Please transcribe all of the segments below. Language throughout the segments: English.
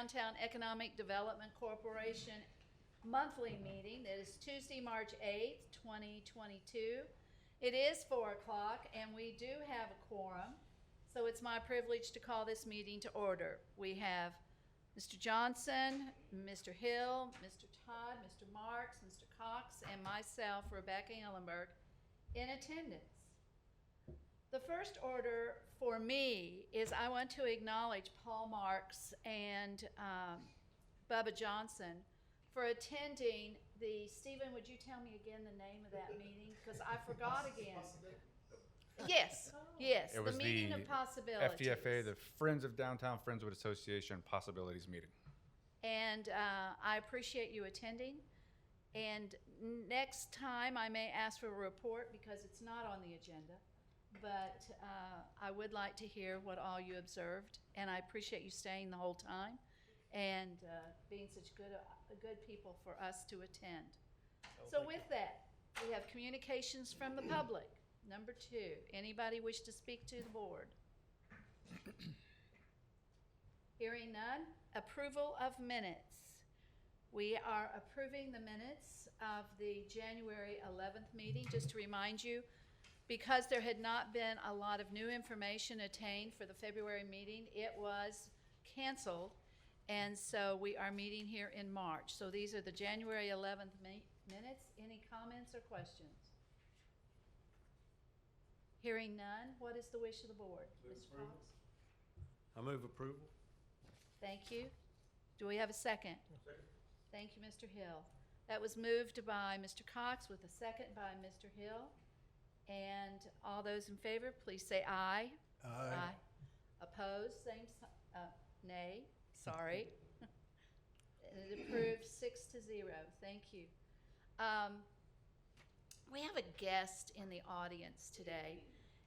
Downtown Economic Development Corporation monthly meeting. It is Tuesday, March 8th, 2022. It is 4 o'clock, and we do have a quorum, so it's my privilege to call this meeting to order. We have Mr. Johnson, Mr. Hill, Mr. Todd, Mr. Marks, Mr. Cox, and myself, Rebecca Ellenberg, in attendance. The first order for me is I want to acknowledge Paul Marks and Bubba Johnson for attending the, Stephen, would you tell me again the name of that meeting? Because I forgot again. Yes, It was the meeting the of possibilities. FDFA, the Friends of Downtown Friendswood Association Possibilities Meeting. And I appreciate you attending. And next time I may ask for a report because it's not on the agenda. But I would like to hear what all you observed. And I appreciate you staying the whole time and being such good people for us to attend. So with that, we have communications from the public. Number 2, anybody wish to speak to the board? Hearing none, approval of minutes. We are approving the minutes of the January 11th meeting. Just to remind you, because there had not been a lot of new information attained for the February meeting, it was canceled, and so we are meeting here in March. So these are the January 11th minutes. Any comments or questions? Hearing none, what is the wish of the board? Mr. Cox? I move approval. Thank you. Do we have a second? Second. Thank you, Mr. Hill. That was moved by Mr. Cox with a second by Mr. Hill. And all those in favor, please say aye. Aye. Opposed, nay, sorry. It approved 6-0, thank you. We have a guest in the audience today,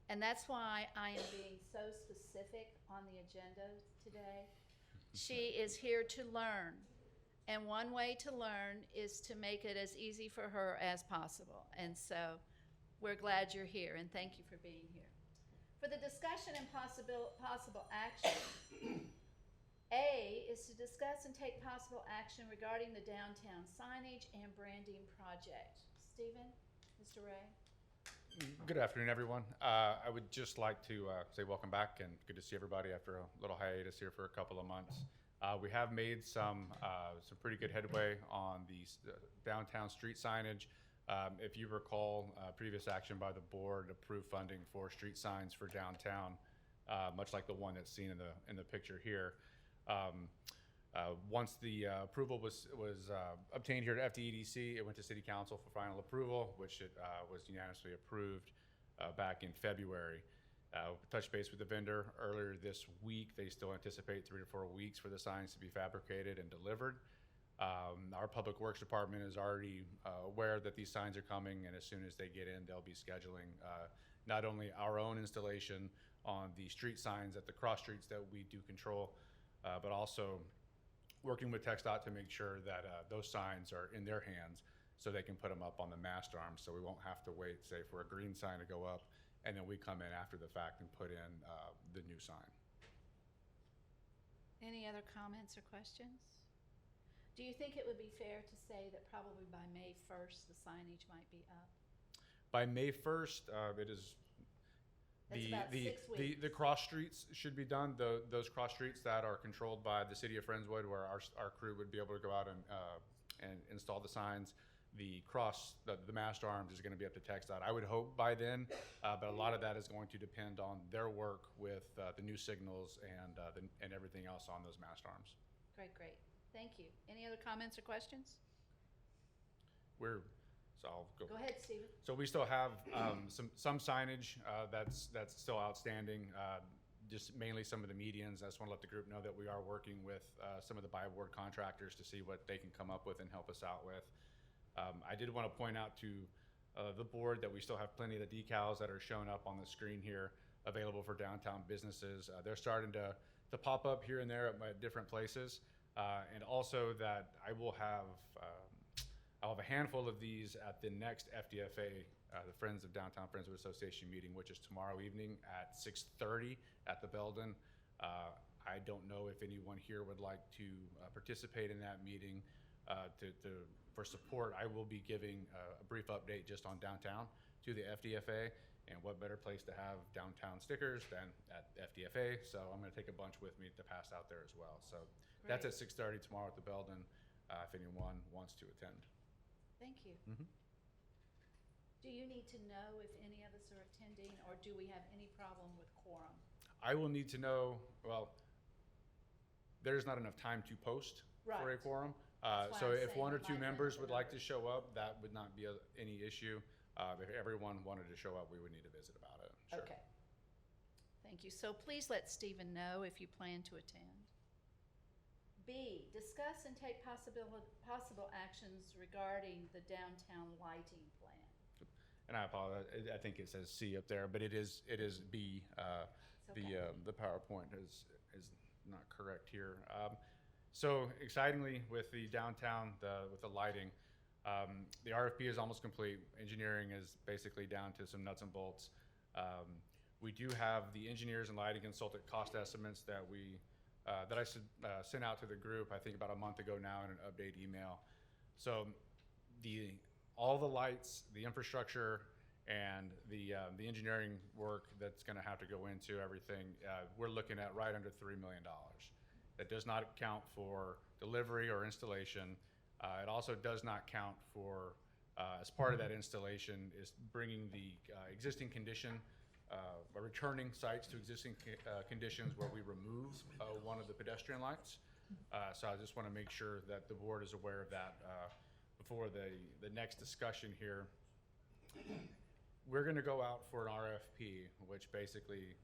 and that's why I am being so specific on the agenda today. She is here to learn, and one way to learn is to make it as easy for her as possible. And so we're glad you're here, and thank you for being here. For the discussion and possible action, A is to discuss and take possible action regarding the downtown signage and branding project. Stephen, Mr. Ray? Good afternoon, everyone. I would just like to say welcome back and good to see everybody after a little hiatus here for a couple of months. We have made some pretty good headway on the downtown street signage. If you recall, previous action by the board approved funding for street signs for downtown, much like the one that's seen in the picture here. Once the approval was obtained here at FDEDC, it went to City Council for final approval, which it was unanimously approved back in February. Touched base with the vendor earlier this week. They still anticipate 3 to 4 weeks for the signs to be fabricated and delivered. Our Public Works Department is already aware that these signs are coming, and as soon as they get in, they'll be scheduling not only our own installation on the street signs at the cross streets that we do control, but also working with TxDOT to make sure that those signs are in their hands so they can put them up on the mast arms, so we won't have to wait, say, for a green sign to go up, and then we come in after the fact and put in the new sign. Any other comments or questions? Do you think it would be fair to say that probably by May 1st, the signage might be up? By May 1st, it is That's about 6 weeks. the cross streets should be done. Those cross streets that are controlled by the city of Friendswood, where our crew would be able to go out and install the signs. The mast arms is going to be up to TxDOT. I would hope by then, but a lot of that is going to depend on their work with the new signals and everything else on those mast arms. Great. Thank you. Any other comments or questions? So I'll go. Go ahead, Stephen. So we still have some signage that's still outstanding, just mainly some of the medians. I just want to let the group know that we are working with some of the by-board contractors to see what they can come up with and help us out with. I did want to point out to the board that we still have plenty of the decals that are shown up on the screen here available for downtown businesses. They're starting to pop up here and there at different places. And also that I'll have a handful of these at the next FDFA, the Friends of Downtown Friendswood Association meeting, which is tomorrow evening at 6:30 at the Belden. I don't know if anyone here would like to participate in that meeting for support. I will be giving a brief update just on downtown to the FDFA, and what better place to have downtown stickers than at FDFA. So I'm going to take a bunch with me to pass out there as well. So that's at 6:30 tomorrow at the Belden, if anyone wants to attend. Thank you. Mhm. Do you need to know if any of us are attending, or do we have any problem with quorum? I will need to know, well, there's not enough time to post for a Right. quorum. That's why So I'm if saying one or it two might members limit would the like to numbers. show up, that would not be any issue. If everyone wanted to show up, we would need to visit about it. Sure. Okay. Thank you. So please let Stephen know if you plan to attend. B, discuss and take possible actions regarding the downtown lighting plan. And I apologize, I think it says C up there, but it is B. It's okay. The PowerPoint is not correct here. So excitingly, with the downtown, with the lighting, the RFP is almost complete. Engineering is basically down to some nuts and bolts. We do have the engineers and lighting consultant cost estimates that I sent out to the group, I think about a month ago now, in an update email. So all the lights, the infrastructure, and the engineering work that's going to have to go into everything, we're looking at right under $3 million. That does not account for delivery or installation. It also does not count for, as part of that installation, is bringing the existing condition, returning sites to existing conditions where we remove one of the pedestrian lights. So I just want to make sure that the board is aware of that before the next discussion here. We're going to go out for an RFP, which basically,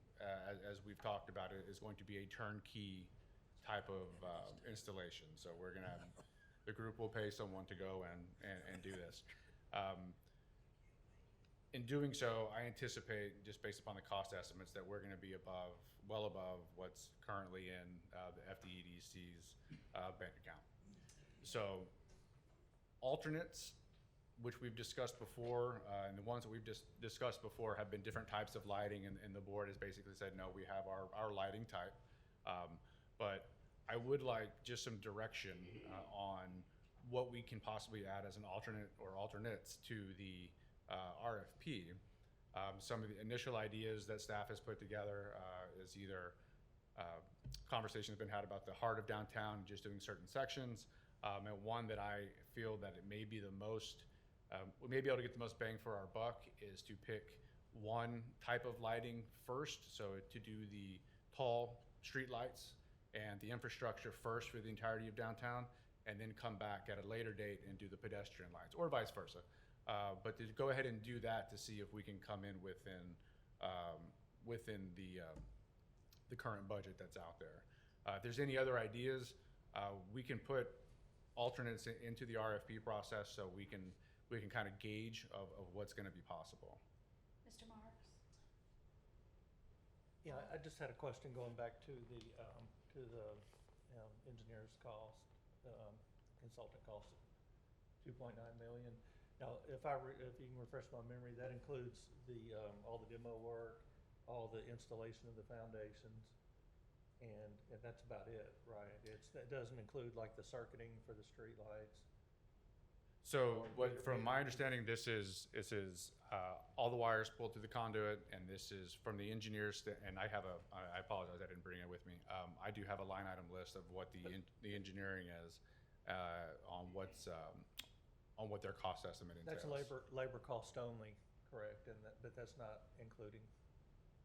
as we've talked about it, is going to be a turnkey type of installation. So we're going to have, the group will pay someone to go and do this. In doing so, I anticipate, just based upon the cost estimates, that we're going to be well above what's currently in the FDEDC's bank account. So alternates, which we've discussed before, and the ones that we've discussed before have been different types of lighting, and the board has basically said, no, we have our lighting type. But I would like just some direction on what we can possibly add as an alternate or alternates to the RFP. Some of the initial ideas that staff has put together is either conversations have been had about the heart of downtown, just doing certain sections, and one that I feel that it may be the most, we may be able to get the most bang for our buck, is to pick one type of lighting first. So to do the tall street lights and the infrastructure first for the entirety of downtown, and then come back at a later date and do the pedestrian lights, or vice versa. But to go ahead and do that to see if we can come in within the current budget that's out there. If there's any other ideas, we can put alternates into the RFP process so we can kind of gauge of what's going to be possible. Mr. Marks? Yeah, I just had a question going back to the engineer's cost, consultant cost, 2.9 million. Now, if you can refresh my memory, that includes all the demo work, all the installation of the foundations, and that's about it, right? That doesn't include like the circuiting for the street lights. So from my understanding, this is all the wires pulled through the conduit, and this is from the engineers. And I apologize, I didn't bring it with me. I do have a line item list of what the engineering is on what their cost estimate entails. That's labor cost only, correct? But that's not including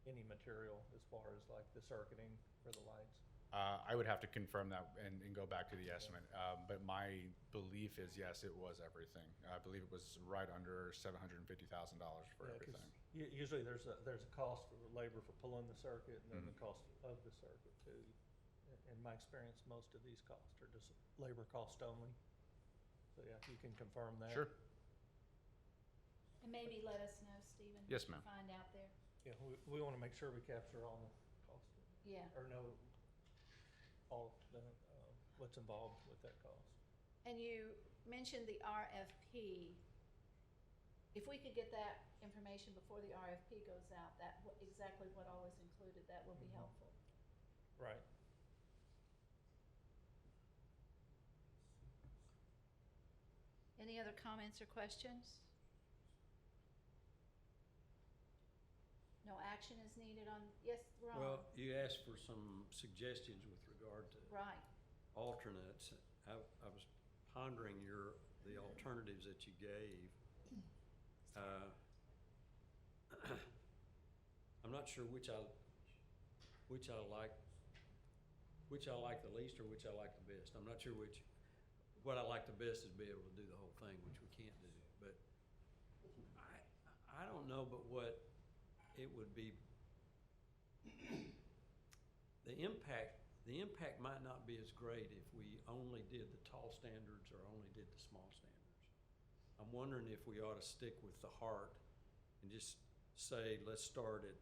any material as far as like the circuiting for the lights. I would have to confirm that and go back to the estimate. But my belief is, yes, it was everything. I believe it was right under $750,000 for everything. Usually there's a cost for the labor for pulling the circuit, and then the cost of the circuit too. In my experience, most of these costs are just labor cost only. So yeah, if you can confirm that. Sure. And maybe let us know, Stephen. Yes, what you ma'am. Find out there. Yeah, we want to make sure we capture all the costs, Yeah. or know all the, what's involved with that cost. And you mentioned the RFP. If we could get that information before the RFP goes out, exactly what all is included, that will be helpful. Right. Any other comments or questions? No action is needed on, yes, Ron? Well, you asked for some suggestions with regard to Right, alternates. I was pondering the alternatives that you gave. I'm not sure which I like the least or which I like the best. I'm not sure what I like the best is be able to do the whole thing, which we can't do. But I don't know, but what it would be, the impact might not be as great if we only did the tall standards or only did the small standards. I'm wondering if we ought to stick with the heart and just say, let's start it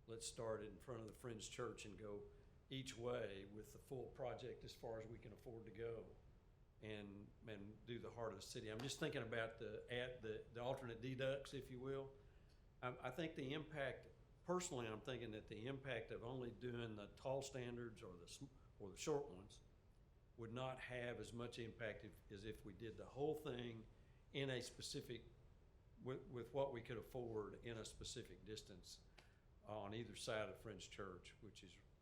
in front of the Friends Church and go each way with the full project as far as we can afford to go, and do the heart of the city. I'm just thinking about the alternate deducts, if you will. I think the impact, personally, I'm thinking that the impact of only doing the tall standards or the short ones would not have as much impact as if we did the whole thing in a specific, with what we could afford in a specific distance on either side of Friends Church,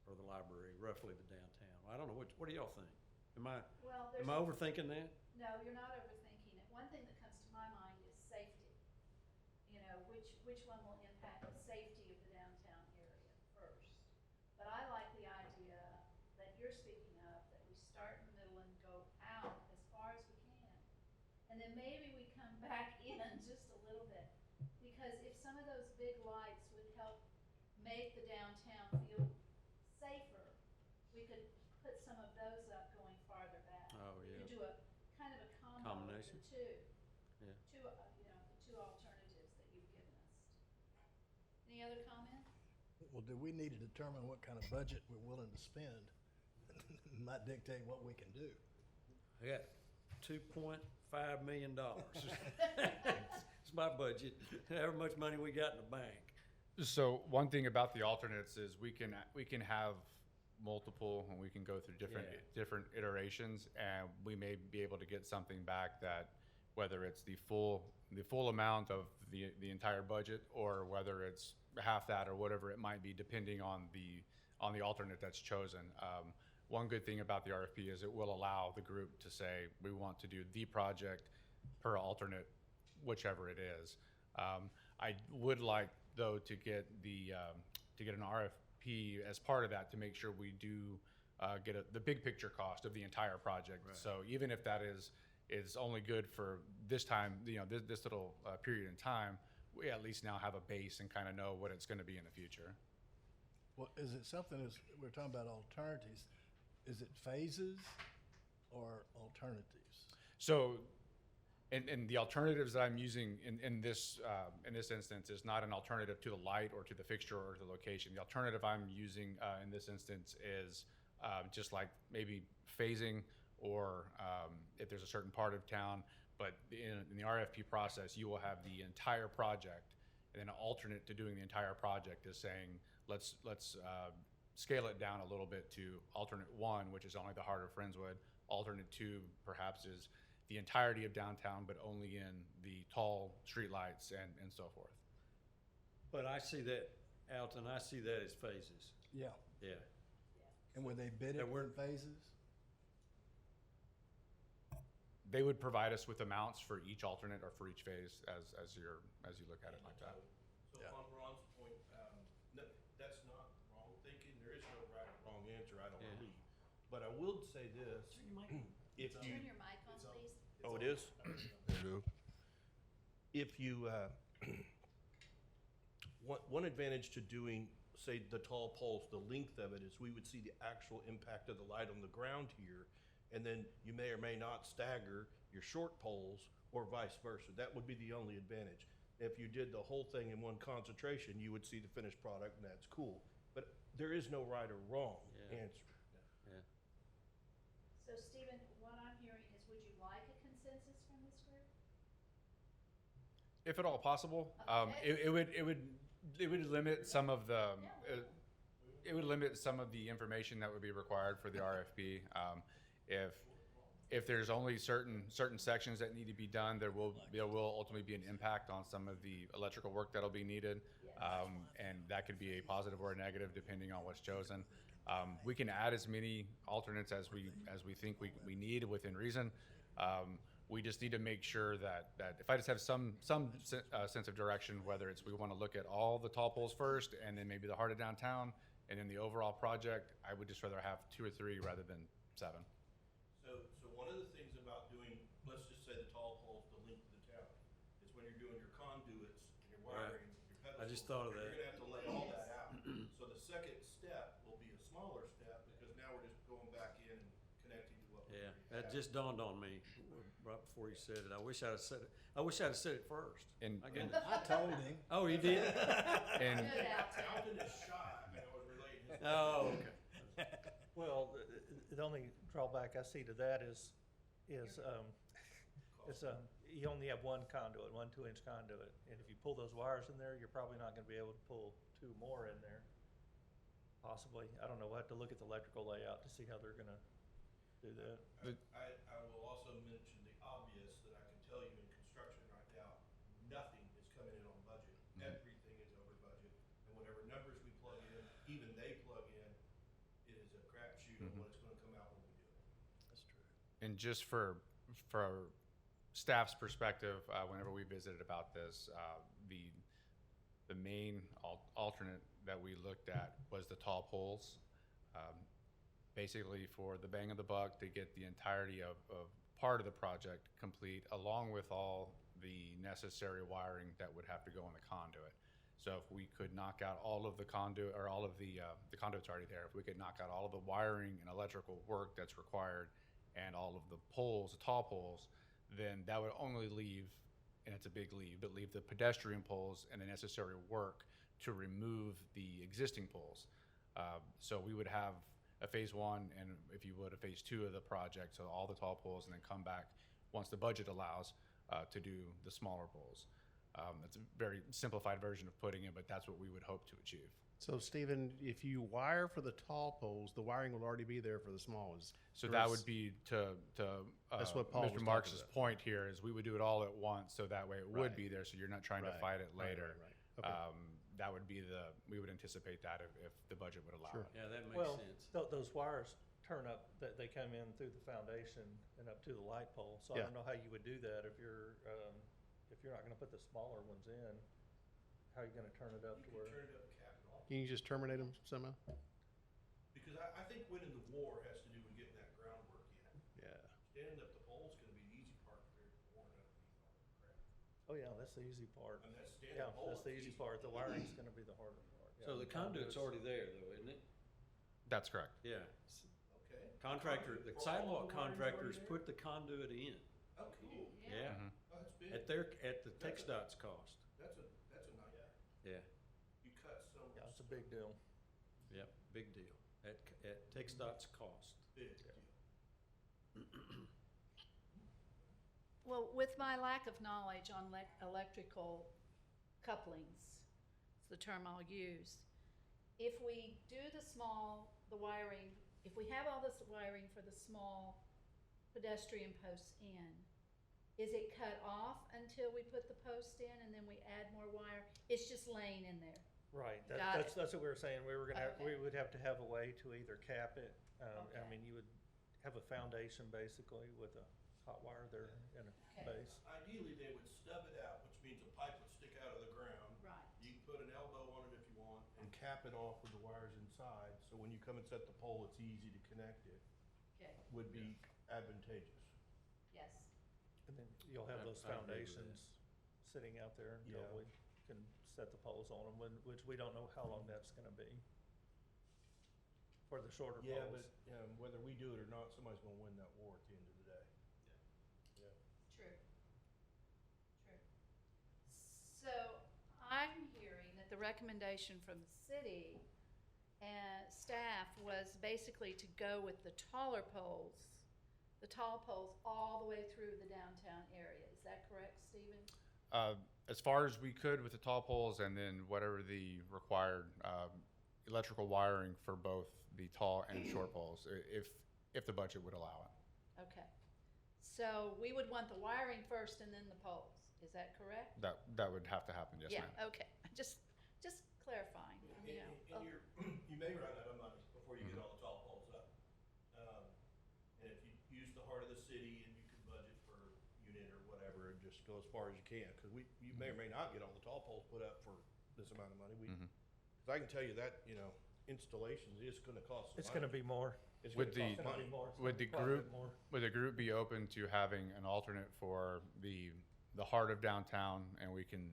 or the library, roughly the downtown. I don't know, what do y'all think? Am I overthinking that? no, you're not overthinking it. One thing that comes to my mind is safety. You know, which one will impact the safety of the downtown area first? But I like the idea that you're speaking of, that we start in the middle and go out as far as we can. And then maybe we come back in just a little bit. Because if some of those big lights would help make the downtown feel safer, we could put some of those up going farther back. Oh, We yeah. could do a kind of a combo of Combination. the two. Yeah. The two alternatives that you've given us. Any other comments? Well, do we need to determine what kind of budget we're willing to spend? Might dictate what we can do. I got $2.5 million. It's my budget, however much money we got in the bank. So one thing about the alternates is we can have multiple, and we can go through different iterations, and we may be able to get something back that, whether it's the full amount of the entire budget, or whether it's half that, or whatever it might be, depending on the alternate that's chosen. One good thing about the RFP is it will allow the group to say, we want to do the project per alternate, whichever it is. I would like, though, to get an RFP as part of that, to make sure we do get the big picture cost of the entire project. Right. So even if that is only good for this time, this little period in time, we at least now have a base and kind of know what it's going to be in the future. Well, is it something, we're talking about alternatives, is it phases or alternatives? So, and the alternatives that I'm using in this instance is not an alternative to the light or to the fixture or to the location. The alternative I'm using in this instance is just like maybe phasing, or if there's a certain part of town. But in the RFP process, you will have the entire project, and then an alternate to doing the entire project is saying, let's scale it down a little bit to alternate 1, which is only the heart of Friendswood. Alternate 2 perhaps is the entirety of downtown, but only in the tall streetlights and so forth. But I see that, Alton, I see that as phases. Yeah, Yeah. and would they bid it And we're- in phases? They would provide us with amounts for each alternate or for each phase as you look at it like that. So Yeah. on Ron's point, that's not wrong thinking. There is no right or wrong answer, I don't Yeah. believe. But I will say this, if you. Turn your mic on, please. Oh, it is? If you, one advantage to doing, say, the tall poles, the length of it, is we would see the actual impact of the light on the ground here, and then you may or may not stagger your short poles, or vice versa. That would be the only advantage. If you did the whole thing in one concentration, you would see the finished product, and that's cool. But there is no right or wrong Yeah. answer. Yeah. So Stephen, what I'm hearing is, would you like a consensus from this group? If at all possible, Okay. it would limit some of the it would limit some of the information that would be required for the RFP. If If there's only certain sections that need to be done, there will ultimately be an impact on some of the electrical work that'll be needed. And that could be a positive or a negative depending on what's chosen. We can add as many alternates as we think we need within reason. We just need to make sure that if I just have some sense of direction, whether it's we want to look at all the tall poles first and then maybe the heart of downtown and then the overall project, I would just rather have 2 or 3 rather than 7. So one of the things about doing, let's just say the tall poles, the link to the town, is when you're doing your conduits and your wiring, your pedestals. I just thought of that. You're gonna have to lay all that out. So the second step will be a smaller step because now we're just going back in and connecting to what. we Yeah, already that have. just dawned on me right before you said it. I wish I'd have said it first. And- I got and- it. I told him. Oh, you did? And Good, Alton. Alton is shy, and I was relating his. Oh, okay. Well, the only drawback I see to that is, you only have one conduit, one 2-inch conduit. And if you pull those wires in there, you're probably not gonna be able to pull 2 more in there. Possibly. I don't know. We'll have to look at the electrical layout to see how they're gonna do that. I will also mention the obvious that I can tell you in construction right now, nothing is coming in on budget. Everything is over budget. And whatever numbers we plug in, even they plug in, it is a crapshoot on what it's gonna come out when we do it. That's true. And just for staff's perspective, whenever we visited about this, the main alternate that we looked at was the tall poles. Basically for the bang of the buck to get the entirety of part of the project complete, along with all the necessary wiring that would have to go in the conduit. So if we could knock out all of the conduit, or all of the conduit's already there, if we could knock out all of the wiring and electrical work that's required and all of the poles, the tall poles, then that would only leave, and it's a big leave, but leave the pedestrian poles and the necessary work to remove the existing poles. So we would have a phase 1 and, if you would, a phase 2 of the project, so all the tall poles, and then come back once the budget allows to do the smaller poles. That's a very simplified version of putting it, but that's what we would hope to achieve. So Stephen, if you wire for the tall poles, the wiring will already be there for the small ones. So that would be to That's what Paul was Mr. talking Marks's about. point here is we would do it all at once, so that way it would Right. be there, so you're not trying to Right, fight it right, later. right. Okay. That would be we would anticipate that if the budget would allow Sure. it. Yeah, that makes Well, sense. those wires turn up, they come in through the foundation and up to the light pole. So I Yeah. don't know how you would do that if you're not gonna put the smaller ones in. How are you gonna turn it up You to can where? turn it up and cap it off. Can you just terminate them somehow? Because I think winning the war has to do with getting that groundwork in. Yeah. Standing up the pole's gonna be the easy part compared to pouring underneath all the crap. Oh, yeah, that's the easy part. I mean, that's standing Yeah, pole. that's the easy part. The wiring's gonna be the harder part. Yeah, So the conduit's conduits- already there though, isn't it? That's correct. Yeah. Okay. Contractor, the For all sidewalk the wiring's already contractors there? put the conduit in. Oh, cool. Yeah. Oh, that's big. At the TXDOT's cost. That's a nightmare. Yeah. You cut so much. Yeah, it's a big deal. Yep, big deal. At TXDOT's cost. Big deal. Well, with my lack of knowledge on electrical couplings, it's the term I'll use. If we do the wiring, if we have all this wiring for the small pedestrian posts in, is it cut off until we put the post in and then we add more wire? It's just laying in there. Right, Got that's what we were saying. We were gonna have, we Okay. would have to have a way to either cap it. I Okay. mean, you would have a foundation basically with a hot wire there in a Okay. base. Ideally, they would stub it out, which means a pipe would stick out of the ground. Right. You can put an elbow on it if you want, and cap it off with the wires inside, so when you come and set the pole, it's easy to connect it, Okay, would be advantageous. yes. And then you'll have those I agree with that. foundations sitting out there until Yeah. we can set the poles on them, which we don't know how long that's gonna be. For the shorter poles. Yeah, but, whether we do it or not, somebody's gonna win that war at the end of the day. Yeah. True. True. So I'm hearing that the recommendation from the city and staff was basically to go with the taller poles, the tall poles all the way through the downtown area. Is that correct, Stephen? As far as we could with the tall poles, and then whatever the required electrical wiring for both the tall and short poles, if the budget would allow it. Okay. So we would want the wiring first and then the poles. Is that correct? That would have to happen, yes, Yeah, ma'am. okay. Just clarifying, you know. And you may run out of money before you get all the tall poles up. And if you use the heart of the city and you can budget per unit or whatever, and just go as far as you can, because you may or may not get all the tall poles put up for this amount of money. Because I can tell you that, installations is gonna cost some It's gonna money. be more. It's Would gonna the- cost money. Would the Quite a group bit more. would the group be open to having an alternate for the heart of downtown, and we can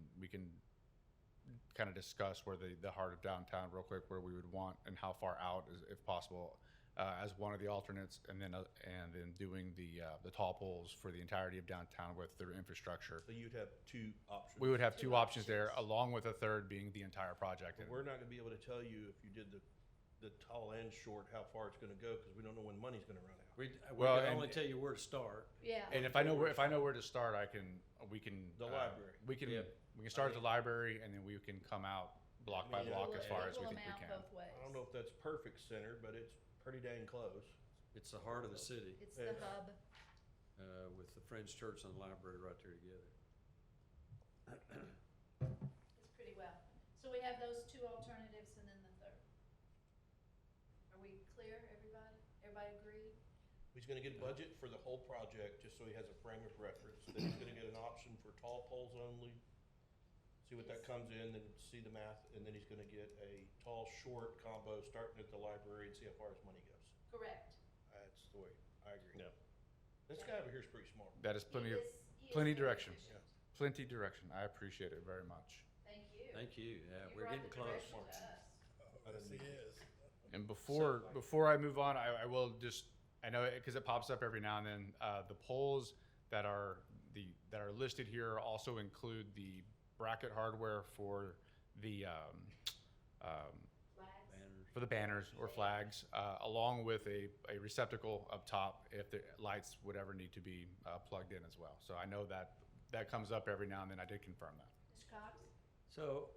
kind of discuss where the heart of downtown real quick, where we would want and how far out, if possible, as one of the alternates, and then doing the tall poles for the entirety of downtown with their infrastructure. So you'd have two options. We would have Two two options there, options. along with a third being the entire project. But we're not gonna be able to tell you if you did the tall and short, how far it's gonna go, because we don't know when money's gonna run out. We Well, can and- only tell you where to start. Yeah. And if I know where to start, we can The library. We can Yeah. we can start at the library, and then we can come out block by Yeah. block as far as we Equal think we amount can. both ways. I don't know if that's perfect center, but it's pretty dang close. It's the heart of the city, It's the Yeah. hub. with the Friends Church and the library right there together. It's pretty well. So we have those two alternatives and then the third. Are we clear, everybody? Everybody agree? He's gonna get a budget for the whole project, just so he has a frame of reference, then he's gonna get an option for tall poles only. See what that comes in, then see the math, and then he's gonna get a tall, short combo, starting at the library, and see how far his money goes. Correct. That's the way, I agree. Yeah. This guy over here is pretty smart. That is plenty He of is plenty very direction. efficient. Plenty direction. I appreciate it very much. Thank you. Thank you, yeah, You we're brought getting the close. direction to us. I didn't Yes, he mean- is. And before I move on, I will just, I know because it pops up every now and then, the poles that are listed here also include the bracket hardware for the Flags. Banners. banners or flags, along with a receptacle up top if the lights would ever need to be plugged in as well. So I know that comes up every now and then. I did confirm that. Mr. Cox? So,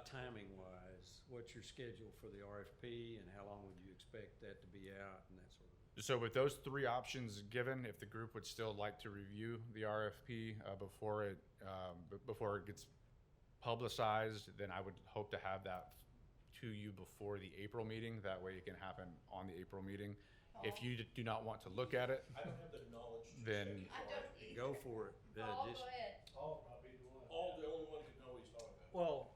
timing wise, what's your schedule for the RFP and how long would you expect that to be out and that sort of thing? So with those three options given, if the group would still like to review the RFP before it gets publicized, then I would hope to have that to you before the April meeting. That way it can happen on the April meeting. If you do not want to look at it, I don't have the knowledge. to Then- say I don't either. Go for it. Paul, Just- go ahead. All the only one who know what he's talking about. Well,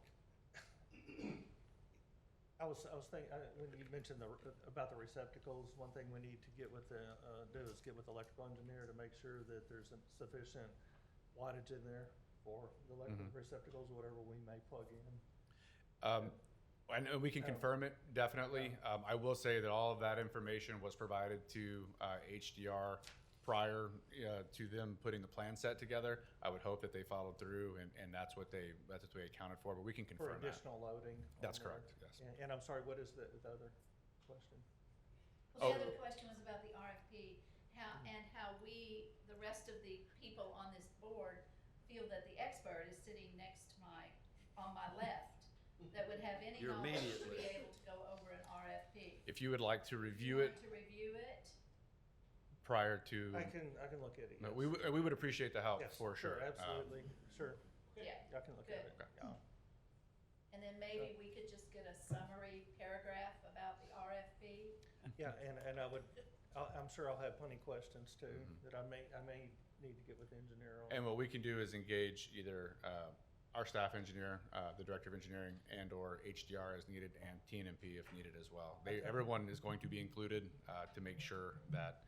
I was thinking, when you mentioned about the receptacles, one thing we need to get with do is get with the electrical engineer to make sure that there's sufficient wattage in there for the electrical receptacles, whatever we may plug in. and we can confirm it, definitely. I will say that all of that information was provided to HDR prior to them putting the plan set together. I would hope that they followed through, and that's what they accounted for, but we can For confirm that. additional loading. on That's there. correct, yes. And I'm sorry, what is the other question? Well, Oh. the other question was about the RFP, how we, the rest of the people on this board, feel that the expert is sitting next to on my left, that would have any Your knowledge to immediate be left. able to go over an RFP. If you would like to review it Want to review it? prior to, I can look at it, no, yes. we would appreciate the help Yes, for sure. Absolutely, sure. Yeah. I can look at it. Good. Yeah. And then maybe we could just get a summary paragraph about the RFP. Yeah, and I'm sure I'll have plenty of questions too, that I may need to get with the engineer on. And what we can do is engage either our staff engineer, the director of engineering, and/or HDR as needed, and TNMP if needed as well. Everyone is going to be included to make sure that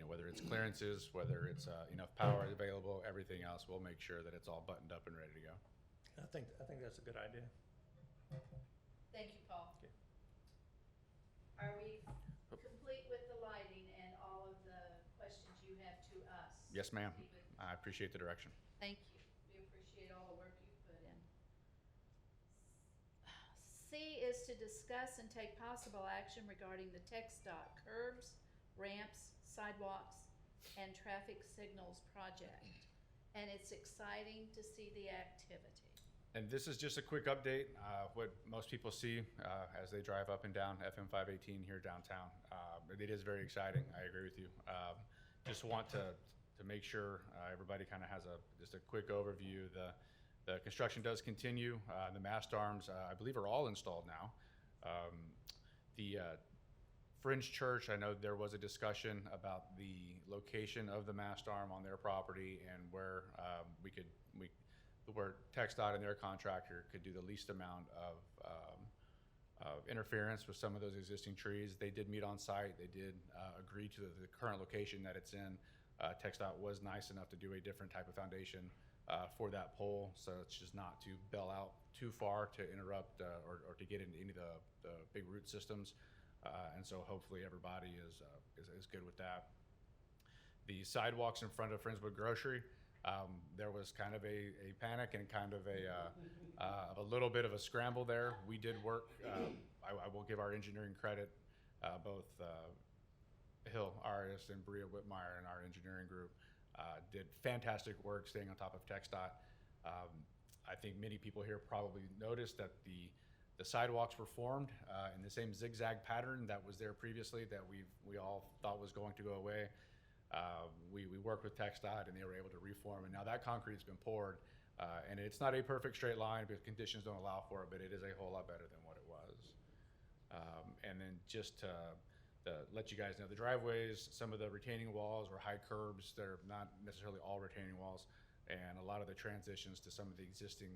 whether it's clearances, whether it's enough power available, everything else, we'll make sure that it's all buttoned up and ready to go. I think that's a good idea. Thank you, Paul. Okay. Are we complete with the lighting and all of the questions you have to us? Yes, ma'am. Stephen? I appreciate the direction. Thank you. We appreciate all the work you put in. C is to discuss and take possible action regarding the TxDOT curbs, ramps, sidewalks, and traffic signals project. And it's exciting to see the activity. And this is just a quick update, what most people see as they drive up and down FM 518 here downtown. It is very exciting, I agree with you. just want to make sure everybody kind of has just a quick overview. The construction does continue. The mast arms, I believe, are all installed now. The Fringe Church, I know there was a discussion about the location of the mast arm on their property and where where TxDOT and their contractor could do the least amount of interference with some of those existing trees. They did meet on site. They did agree to the current location that it's in. TxDOT was nice enough to do a different type of foundation for that pole, so it's just not to bell out too far to interrupt or to get into any of the big root systems. And so hopefully everybody is good with that. The sidewalks in front of Friendswood Grocery, there was kind of a panic and kind of a little bit of a scramble there. We did work. I will give our engineering credit, both Hill Arias and Bria Whitmire in our engineering group did fantastic work staying on top of TxDOT. I think many people here probably noticed that the sidewalks were formed in the same zigzag pattern that was there previously that we all thought was going to go away. We worked with TxDOT and they were able to reform, and now that concrete's been poured, and it's not a perfect straight line because conditions don't allow for it, but it is a whole lot better than what it was. And then just to let you guys know, the driveways, some of the retaining walls or high curbs, they're not necessarily all retaining walls, and a lot of the transitions to some of the existing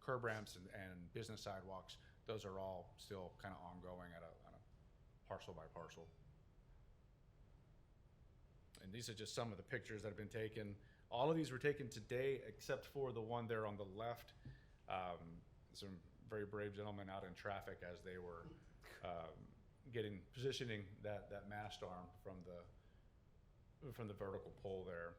curb ramps and business sidewalks, those are all still kind of ongoing on a parcel by parcel. And these are just some of the pictures that have been taken. All of these were taken today, except for the one there on the left. Some very brave gentlemen out in traffic as they were positioning that mast arm from the vertical pole there.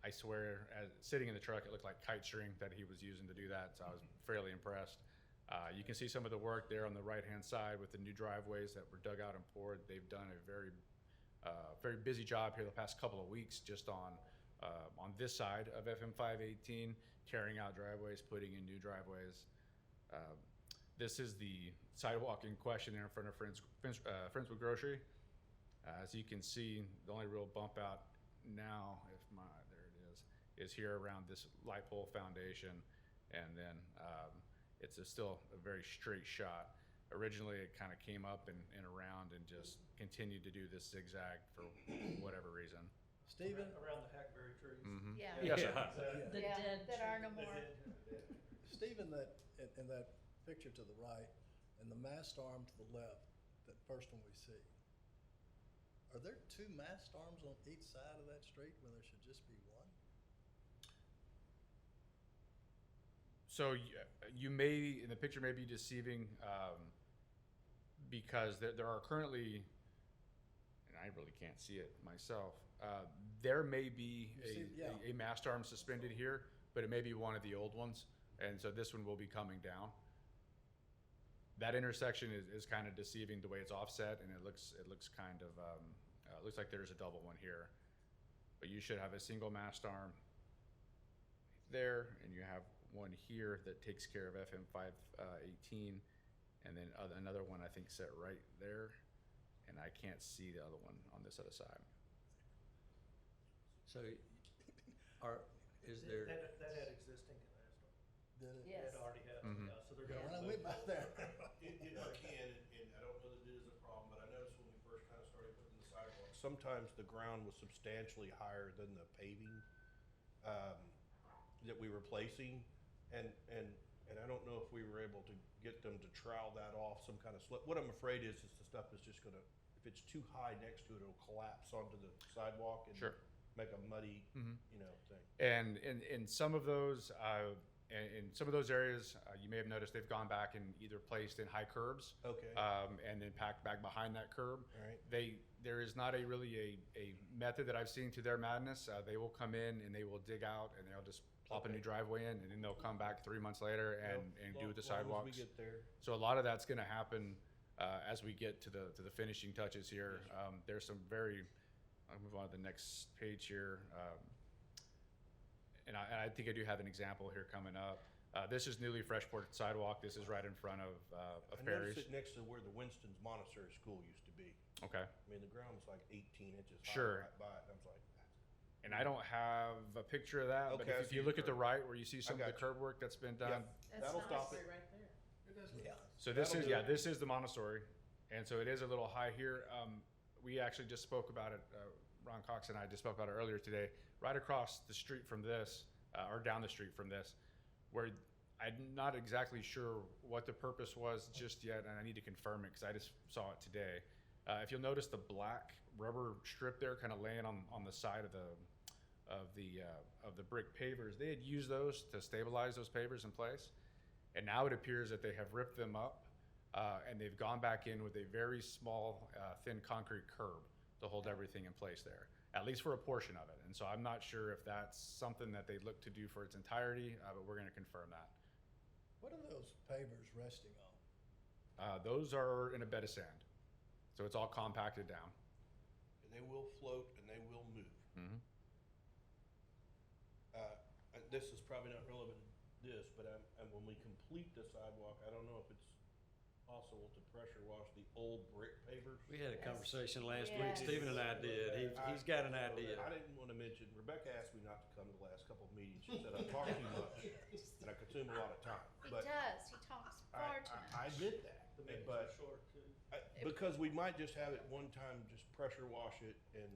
I swear, sitting in the truck, it looked like kite string that he was using to do that, so I was fairly impressed. You can see some of the work there on the right-hand side with the new driveways that were dug out and poured. They've done a very busy job here the past couple of weeks just on this side of FM 518, tearing out driveways, putting in new driveways. This is the sidewalk in question there in front of Friendswood Grocery. As you can see, the only real bump out now, there it is here around this light pole foundation, and then it's still a very straight shot. Originally, it kind of came up and around and just continued to do this zigzag for whatever reason. Stephen? Around the hackberry trees. Mm-hmm. Yeah. Yes, sir. The Yeah, dead that are no tree. more. Stephen, in that picture to the right and the mast arm to the left, that first one we see, are there two mast arms on each side of that street when there should just be one? So you may, in the picture, may be deceiving because there are currently, and I really can't see it myself, there may be a mast arm suspended here, but it may be one of the old ones, and so this one will be coming down. That intersection is kind of deceiving the way it's offset, and it looks kind of looks like there's a double one here, but you should have a single mast arm there, and you have one here that takes care of FM 518, and then another one I think set right there, and I can't see the other one on this other side. So, is there? That had existing mast arm. Did it? Yes. That already had, Mhm. yeah, so they're When I going. went by there. If I can, and I don't know that it is a problem, but I noticed when we first kind of started putting the sidewalks, sometimes the ground was substantially higher than the paving that we were placing, and I don't know if we were able to get them to trowel that off some kind of slope. What I'm afraid is the stuff is just gonna, if it's too high next to it, it'll collapse onto the sidewalk and Sure. make a muddy, Mhm. thing. And in some of those, in some of those areas, you may have noticed they've gone back and either placed in high curbs, Okay. and then packed back behind that curb. All right. There is not a method that I've seen to their madness. They will come in and they will dig out and they'll just plop a new driveway in, and then they'll come back 3 months later and do the As sidewalks. we get there. So a lot of that's going to happen as we get to the finishing touches here. There's some I'll move on to the next page here. And I think I do have an example here coming up. This is newly fresh poured sidewalk. This is right in front of I noticed Ferry's. it next to where the Winston's Montessori School used to be. Okay. I mean, the ground's like 18 inches high Sure. right by it, and I was like, And I don't have a picture of that, but Okay, I if see you your look at the curb. right where you see some of the got you. curb work that's been done. That's that'll nice. stop it. It does look Yeah. nice. So this That'll is, do yeah, it. this is the Montessori. And so it is a little high here. We actually just spoke about it, Ron Cox and I just spoke about it earlier today, right across the street from this, or down the street from this, where I'm not exactly sure what the purpose was just yet, and I need to confirm it because I just saw it today. If you'll notice the black rubber strip there kind of laying on the side of the brick pavers, they had used those to stabilize those pavers in place. And now it appears that they have ripped them up, and they've gone back in with a very small, thin concrete curb to hold everything in place there, at least for a portion of it. And so I'm not sure if that's something that they look to do for its entirety, but we're going to confirm that. What are those pavers resting on? Those are in a bed of sand, so it's all compacted down. and they will float and they will move. Mhm. And this is probably not relevant to this, but when we complete the sidewalk, I don't know if it's possible to pressure wash the old brick pavers. We had a conversation last Yes. week, Stephen and I did. He's got an idea. I didn't want to mention, Rebecca asked me not to come to the last couple of meetings. She said I talk too much and I consume a lot of time. He But does. He talks far too much. I get that, but because we might just have it one time, just pressure wash it and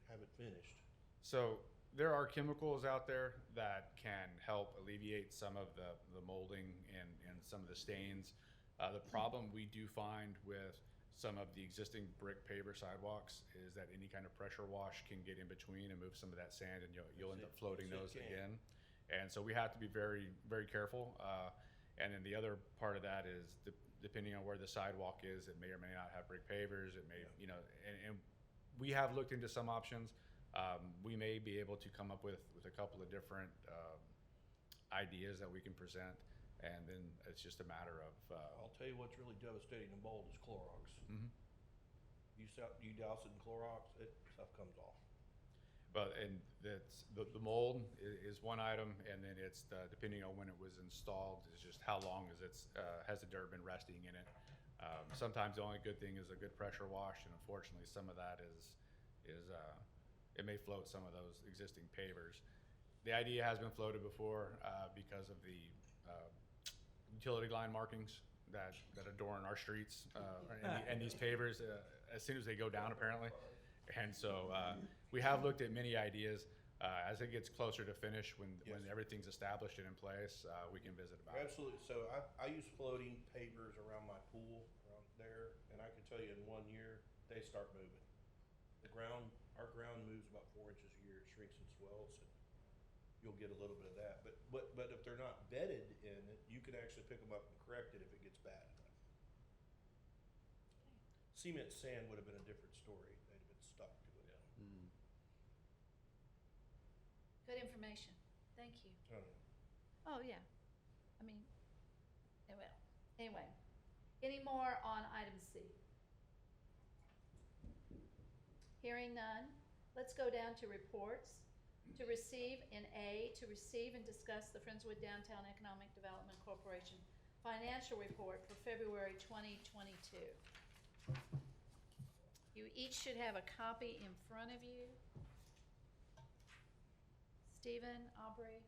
have it finished. So there are chemicals out there that can help alleviate some of the molding and some of the stains. The problem we do find with some of the existing brick paver sidewalks is that any kind of pressure wash can get in between and move some of that sand, and you'll end up floating Yes, it those can. again. And so we have to be very, very careful. And then the other part of that is depending on where the sidewalk is, it may or may not have brick pavers. It may, and we have looked into some options. We may be able to come up with a couple of different ideas that we can present, and then it's just a matter of. I'll tell you what's really devastating and bold is Clorox. Mhm. You douse it in Clorox, stuff comes off. But and that's the mold is one item, and then it's depending on when it was installed is just how long has the dirt been resting in it. Sometimes the only good thing is a good pressure wash, and unfortunately some of that is it may float some of those existing pavers. The idea has been floated before because of the utility line markings that adorn our streets and these pavers as soon as they go down apparently. And so we have looked at many ideas. As it gets closer to finish, when Yes. everything's established and in place, we can visit about it. Absolutely. So I use floating pavers around my pool around there, and I can tell you in 1 year, they start moving. Our ground moves about 4 inches a year. It shrinks and swells, and you'll get a little bit of that. But if they're not bedded in it, you can actually pick them up and correct it if it gets bad enough. Cement sand would have been a different story. They'd have been stuck to it. Good information. Thank you. I don't know. Oh, yeah. I mean, well, anyway. Any more on item C? Hearing none, let's go down to reports. To receive in A, to receive and discuss the Friendswood Downtown Economic Development Corporation financial report for February 2022. You each should have a copy in front of you. Stephen, Aubrey?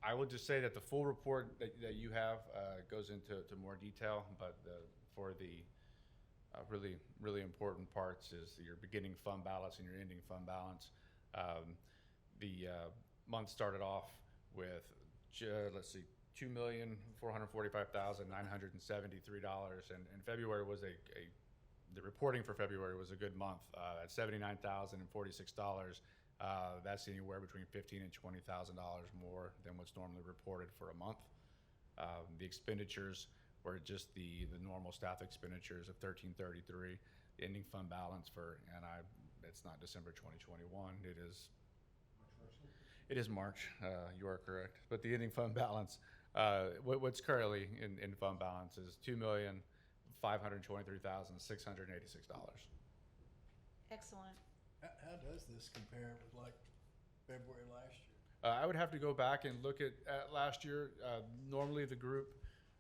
I will just say that the full report that you have goes into more detail, but for the really important parts is your beginning fund balance and your ending fund balance. The month started off with, let's see, $2,445,973, and February was the reporting for February was a good month at $79,046. That's anywhere between $15,000 and $20,000 more than what's normally reported for a month. The expenditures were just the normal staff expenditures of $1,333. The ending fund balance it's not December 2021. It is March. You are correct. But the ending fund balance, what's currently in fund balance is $2,523,686. Excellent. How does this compare with like February last year? I would have to go back and look at last year. Normally the group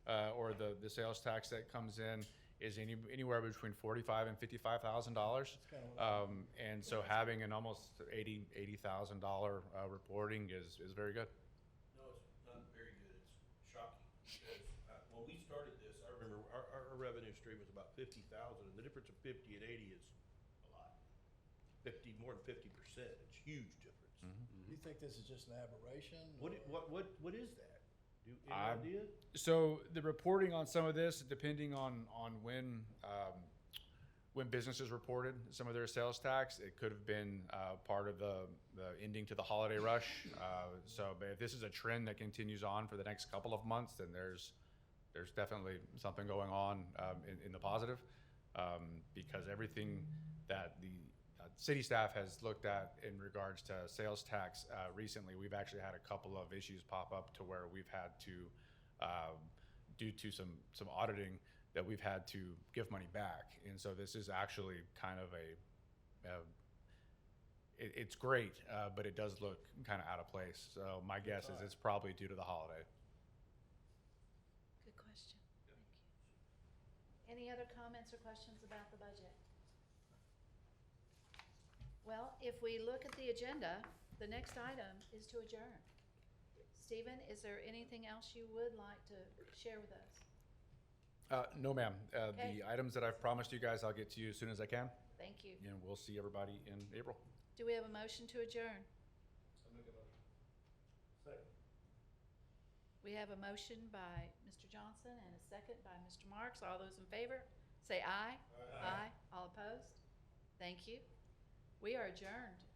or the sales tax that comes in is anywhere between $45,000 and $55,000. Kinda what And so having an almost $80,000 reporting is very good. No, it's not very good. It's shocking. Because when we started this, I remember our revenue stream was about 50,000, and the difference of 50 and 80 is a lot. 50, more than 50%. It's huge difference. Do you think this is just an aberration? What is that? Any I'm- idea? So the reporting on some of this, depending on when businesses reported some of their sales tax, it could have been part of the ending to the holiday rush. But if this is a trend that continues on for the next couple of months, then there's definitely something going on in the positive, because everything that the city staff has looked at in regards to sales tax recently, we've actually had a couple of issues pop up to where we've had to, due to some auditing, that we've had to give money back. And so this is actually kind of it's great, but it does look kind of out of place. So my guess is it's probably due to the holiday. Good question. Thank you. Any other comments or questions about the budget? Well, if we look at the agenda, the next item is to adjourn. Stephen, is there anything else you would like to share with us? No, ma'am. Okay. The items that I've promised you guys, I'll get to you as soon as I can. Thank you. And we'll see everybody in April. Do we have a motion to adjourn? We have a motion by Mr. Johnson and a second by Mr. Marks. All those in favor, say aye. Aye. All opposed? Thank you. We are adjourned.